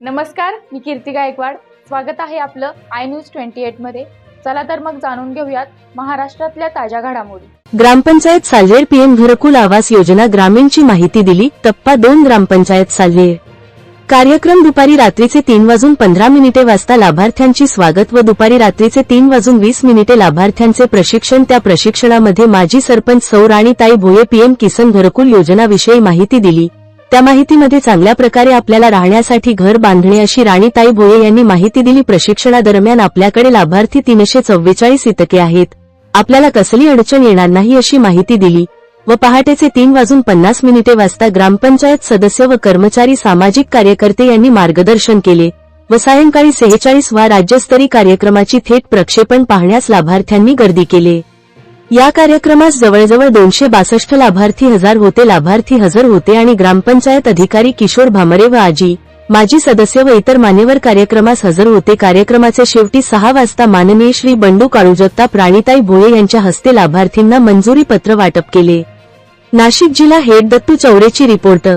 नमस्कार, मी कीर्ती गायकवाड. स्वागत आहे आपलं आय न्यूज 28 मध्ये. चला तर मग जाणून घेऊयात महाराष्ट्रातल्या ताज्या घडामोडी. ग्रामपंचायत साल्हेर पीएम घरकुल आवास योजना ग्रामीणची माहिती दिली. टप्पा 2 ग्रामपंचायत साल्हेर. कार्यक्रम दुपारी रात्रीचे 3:15 वाजता लाभार्थ्यांची स्वागत व दुपारी रात्रीचे 3:20 लाभार्थ्यांचे प्रशिक्षण. त्या प्रशिक्षणामध्ये माजी सरपंच सौ राणीताई भोये पीएम किसान घरकुल योजनाविषयी माहिती दिली. त्या माहितीमध्ये चांगल्या प्रकारे आपल्याला राहण्यासाठी घर बांधणे अशी राणीताई भोये यांनी माहिती दिली. प्रशिक्षणादरम्यान आपल्याकडे लाभार्थी 344 इतके आहेत. आपल्याला कसली अडचण येणार नाही अशी माहिती दिली व पहाटेचे 3:50 वाजता ग्रामपंचायत सदस्य व कर्मचारी सामाजिक कार्यकर्ते यांनी मार्गदर्शन केले व सायंकाळी 46 वा राज्यस्तरीय कार्यक्रमाची थेट प्रक्षेपण पाहण्यास लाभार्थ्यांनी गर्दी केले. या कार्यक्रमास जवळजवळ 262 लाभार्थी हजर होते आणि ग्रामपंचायत अधिकारी किशोर भामरे व माजी सदस्य व इतर मान्यवर कार्यक्रमास हजर होते. कार्यक्रमाचे शेवटी 6 वाजता माननीय श्री बंडू काळू जगताप राणीताई भोये यांच्या हस्ते लाभार्थींना मंजुरी पत्र वाटप केले. नाशिक जिल्हा हेड दत्तू चौरेची रिपोर्ट.